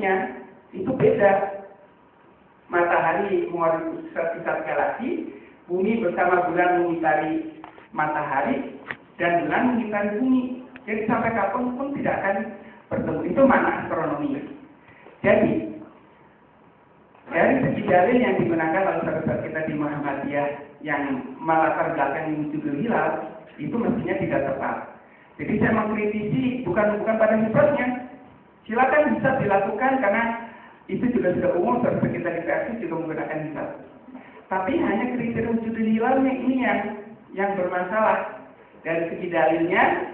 jalurnya itu beda. Matahari mengelilingi pusat galaksi, bumi bersama bulan mengitari matahari, dan bulan mengitari bumi. Jadi sampai kapan pun tidak akan bertemu. Itu makna astronomi. Jadi dari segi dalil yang digunakan oleh sahabat kita di Muhammadiyah yang melatar belakangi wujudul hilal itu mestinya tidak tepat. Jadi saya mengkritisi bukan pada hisabnya. Silakan bisa dilakukan karena itu juga sudah umum seperti kita di PRC juga menggunakan hisab. Tapi hanya kriteria wujudul hilalnya ini yang bermasalah. Dari segi dalilnya,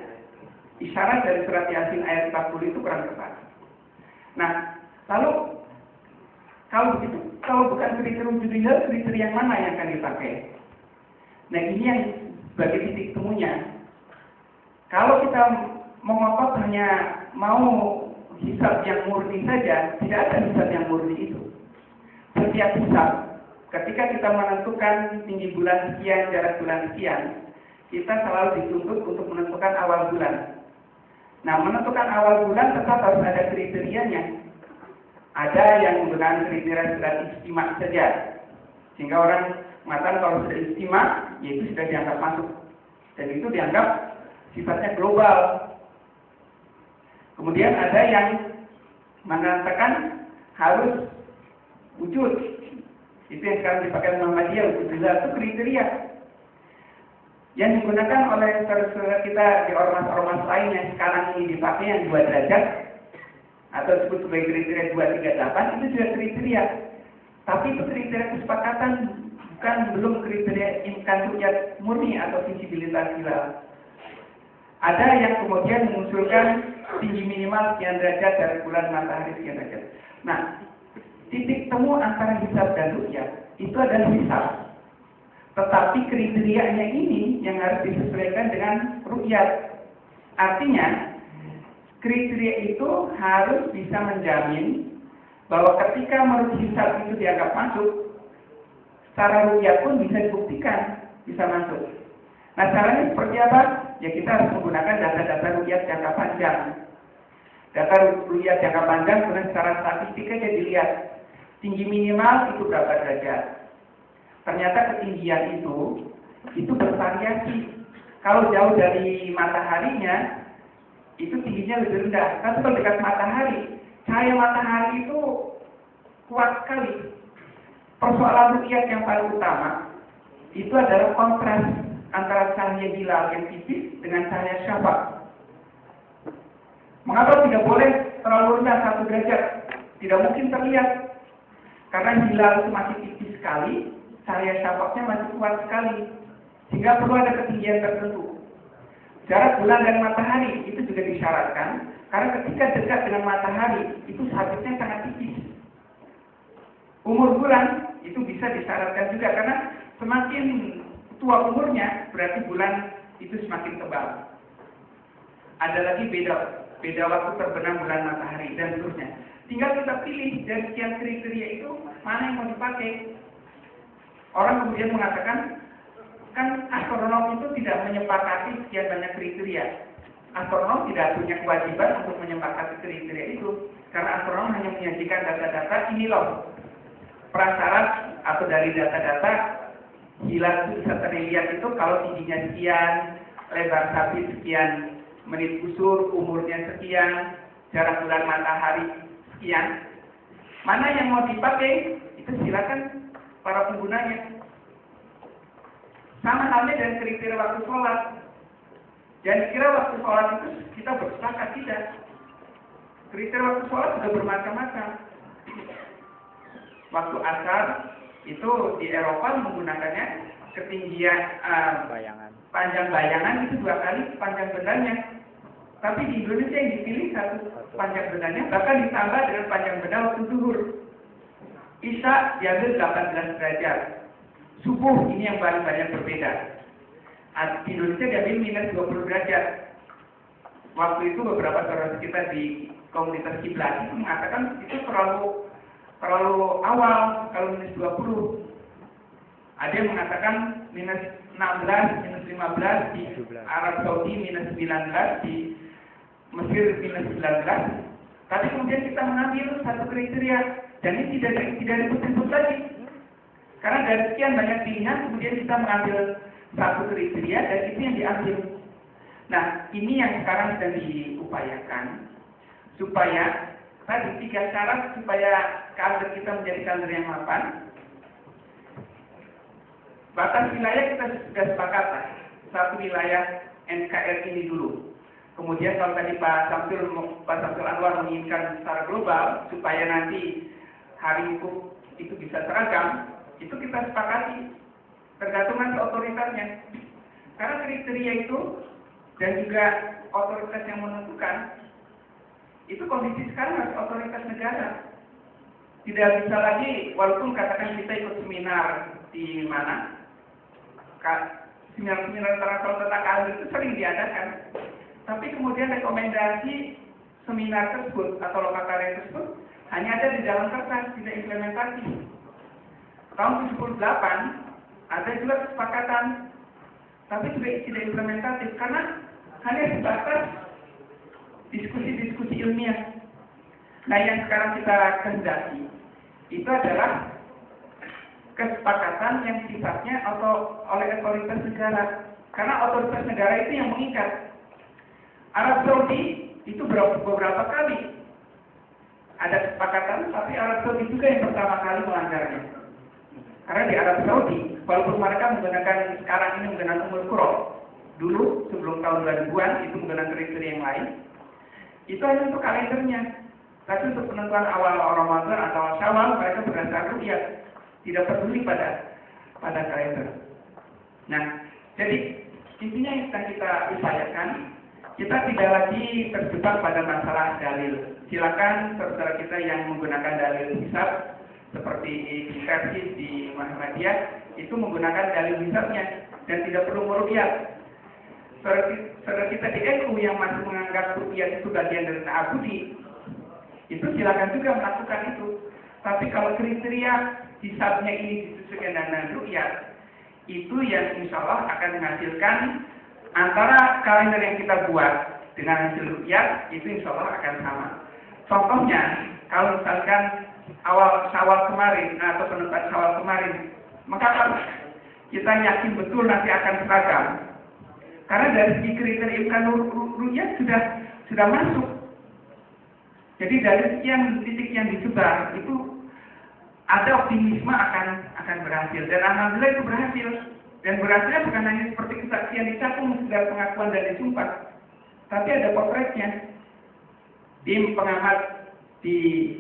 isyarat dari surat Yasin ayat 40 itu kurang tepat. Nah, lalu kalau begitu, kalau bukan kriteria wujudul hilal, kriteria yang mana yang akan dipakai? Nah, ini yang sebagai titik temunya. Kalau kita mengotot hanya mau hisab yang murni saja, tidak ada hisab yang murni itu. Setiap hisab, ketika kita menentukan tinggi bulan sekian, jarak bulan sekian, kita selalu dituntut untuk menentukan awal bulan. Nah, menentukan awal bulan tetap harus ada kriterianya. Ada yang menggunakan kriteria sudah istimewa saja, sehingga orang mengatakan kalau sudah istimewa, yaitu sudah dianggap masuk, dan itu dianggap sifatnya global. Kemudian ada yang mengatakan harus wujud, itu yang sekarang dipakai Muhammadiyah, wujud itu kriteria yang digunakan oleh saudara kita di ormas-ormas lain yang sekarang ini dipakai yang 2 derajat atau disebut sebagai kriteria 238, itu juga kriteria. Tapi itu kriteria kesepakatan, bukan belum kriteria imkan ru'yat murni atau visibilitas hilal. Ada yang kemudian mengusulkan tinggi minimal sekian derajat dari bulan matahari sekian derajat. Nah, titik temu antara hisab dan ru'yat itu adalah hisab. Tetapi kriterianya ini yang harus disesuaikan dengan ru'yat. Artinya, kriteria itu harus bisa menjamin bahwa ketika menurut hisab itu dianggap masuk, secara ru'yat pun bisa dibuktikan bisa masuk. Nah, caranya seperti apa? Ya kita harus menggunakan data-data ru'yat jangka panjang. Data ru'yat jangka panjang kemudian secara statistik aja dilihat tinggi minimal itu berapa derajat. Ternyata ketinggian itu bervariasi. Kalau jauh dari mataharinya, itu tingginya lebih rendah. Tapi kalau dekat matahari, cahaya matahari itu kuat sekali. Persoalan ru'yat yang paling utama itu adalah kontras antara cahaya hilal yang tipis dengan cahaya syafaq. Mengapa tidak boleh terlalu rendah 1 derajat? Tidak mungkin terlihat. Karena hilal itu masih tipis sekali, cahaya syafaqnya masih kuat sekali. Sehingga perlu ada ketinggian tertentu. Jarak bulan dan matahari itu juga disyaratkan, karena ketika dekat dengan matahari, itu habisnya sangat tipis. Umur bulan itu bisa disyaratkan juga, karena semakin tua umurnya, berarti bulan itu semakin tebal. Ada lagi beda waktu terbenam bulan matahari, dan seterusnya. Tinggal kita pilih dari sekian kriteria itu, mana yang mau dipakai. Orang kemudian mengatakan, kan astronom itu tidak menyepakati sekian banyak kriteria. Astronom tidak punya kewajiban untuk menyepakati kriteria itu, karena astronom hanya menyajikan data-data ini loh. Prasyarat atau dari data-data hilal itu bisa terlihat itu kalau tingginya sekian, lebar sabit sekian, menit busur, umurnya sekian, jarak bulan matahari sekian. Mana yang mau dipakai, itu silakan para penggunanya. Sama halnya dengan kriteria waktu sholat. Jangan kira waktu sholat itu kita bersepakat, tidak. Kriteria waktu sholat sudah bermacam-macam. Waktu asar itu di Eropa menggunakannya ketinggian panjang bayangan itu 2 kali panjang benarnya. Tapi di Indonesia yang dipilih 1 panjang benarnya, bahkan ditambah dengan panjang benar waktu zuhur. Isya diambil 18 derajat. Subuh ini yang paling banyak berbeda. Di Indonesia diambil minus 20 derajat. Waktu itu beberapa saudara kita di komunitas kiblat itu mengatakan itu terlalu awal kalau minus 20. Ada yang mengatakan minus 16, minus 15 di Arab Saudi, minus 19 di Mesir, minus 19. Tapi kemudian kita mengambil satu kriteria dan ini tidak disebut lagi. Karena dari sekian banyak pilihan kemudian kita mengambil satu kriteria dan itu yang diambil. Nah, ini yang sekarang sedang diupayakan supaya tadi 3 syarat supaya kalender kita menjadi kalender yang mapan. Batas wilayah kita sudah sepakat lah. Satu wilayah NKRI ini dulu. Kemudian kalau tadi Pak Samsul Anwar menginginkan secara global supaya nanti hari hukum itu bisa seragam, itu kita sepakati tergantung nanti otoritasnya. Karena kriteria itu dan juga otoritas yang menentukan itu kondisi sekarang harus otoritas negara. Tidak bisa lagi walaupun katakan kita ikut seminar di mana seminar internasional tentang kalender itu sering diadakan. Tapi kemudian rekomendasi seminar tersebut atau lokakarya tersebut hanya ada di dalam kertas, tidak implementasi. Tahun 78 ada juga kesepakatan, tapi juga tidak implementatif karena hanya sebatas diskusi-diskusi ilmiah. Nah, yang sekarang kita kehendaki itu adalah kesepakatan yang sifatnya atau oleh otoritas negara. Karena otoritas negara itu yang mengikat. Arab Saudi itu beberapa kali ada kesepakatan, tapi Arab Saudi juga yang pertama kali melanggarnya. Karena di Arab Saudi, walaupun mereka menggunakan sekarang ini menggunakan umur kuro, dulu sebelum tahun 2000-an itu menggunakan kriteria yang lain, itu hanya untuk kalendernya. Tapi untuk penentuan awal Ramadan atau Syawal mereka berdasarkan ru'yat, tidak peduli pada kalender. Nah, jadi intinya yang sedang kita upayakan, kita tidak lagi terjebak pada masalah dalil. Silakan saudara kita yang menggunakan dalil hisab seperti di versi di Muhammadiyah itu menggunakan dalil hisabnya dan tidak perlu meruqyah. Saudara kita di NU yang masih menganggap ruqyah itu bagian dari ta'abudi, itu silakan juga melakukan itu. Tapi kalau kriteria hisabnya ini disesuaikan dengan ruqyah, itu yang insya Allah akan menghasilkan antara kalender yang kita buat dengan hasil ruqyah itu insya Allah akan sama. Contohnya, kalau misalkan awal Syawal kemarin atau penentuan Syawal kemarin, maka kalau kita yakin betul nanti akan seragam. Karena dari segi kriteria imkan ruqyah sudah masuk. Jadi dari sekian titik yang disebar itu ada optimisme akan berhasil dan alhamdulillah itu berhasil. Dan berhasilnya bukan hanya seperti kesaksian di Cakung, sudah pengakuan dan disumpah, tapi ada potretnya. Tim pengamat di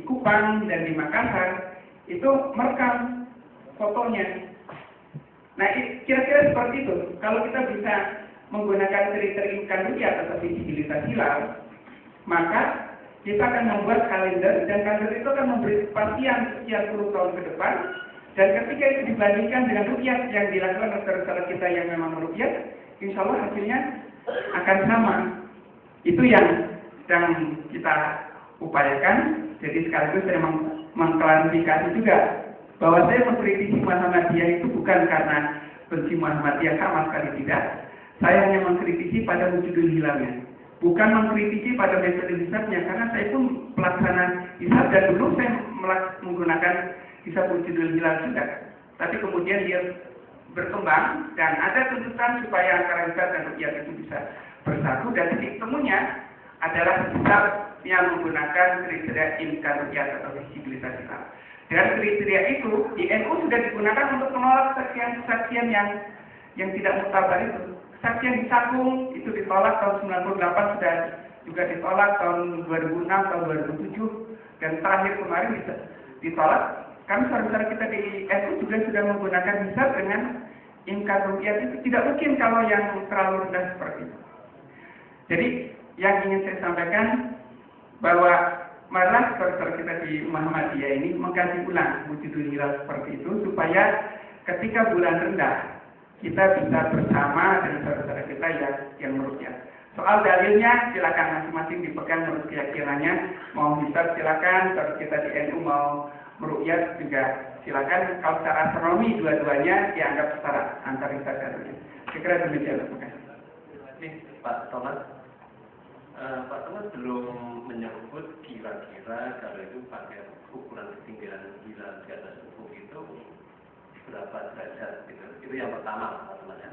Kupang dan di Makassar itu merekam fotonya. Nah, kira-kira seperti itu. Kalau kita bisa menggunakan kriteria imkan ruqyah atau visibilitas hilal, maka kita akan membuat kalender dan kalender itu akan memberi kepastian sekian puluh tahun ke depan. Dan ketika itu dibandingkan dengan ruqyah yang dilakukan oleh saudara kita yang memang meruqyah, insya Allah hasilnya akan sama. Itu yang sedang kita upayakan. Jadi sekaligus saya mengklarifikasi juga bahwa saya mengkritisi Muhammadiyah itu bukan karena benci Muhammadiyah, sama sekali tidak. Saya hanya mengkritisi pada wujudul hilalnya, bukan mengkritisi pada metode hisabnya, karena saya pun pelaksana hisab dan dulu saya menggunakan hisab wujudul hilal juga. Tapi kemudian dia berkembang dan ada tuntutan supaya antara hisab dan ruqyah itu bisa bersatu, dan titik temunya adalah hisab yang menggunakan kriteria imkan ruqyah atau visibilitas hilal. Dengan kriteria itu di NU sudah digunakan untuk menolak kesaksian yang tidak mutabar itu. Kesaksian di Cakung itu ditolak tahun 98, sudah juga ditolak tahun 2006, tahun 2007, dan terakhir kemarin ditolak. Kami saudara kita di NU juga sudah menggunakan hisab dengan imkan ruqyah. Itu tidak mungkin kalau yang terlalu rendah seperti itu. Jadi yang ingin saya sampaikan bahwa malah saudara kita di Muhammadiyah ini mengkaji ulang wujudul hilal seperti itu supaya ketika bulan rendah kita bisa bersama dengan saudara kita yang meruqyah. Soal dalilnya silakan masing-masing dipegang menurut keyakinannya. Mau hisab silakan, saudara kita di NU mau meruqyah juga silakan. Kalau secara astronomi dua-duanya dianggap setara antar hisab dan ruqyah. Saya kira demikian. Terima kasih. Pak Thomas, Pak Thomas belum menyebut kira-kira kalau itu pakai ukuran ketinggian hilal di atas ufuk itu berapa derajat gitu. Itu yang pertama Pak Thomas ya.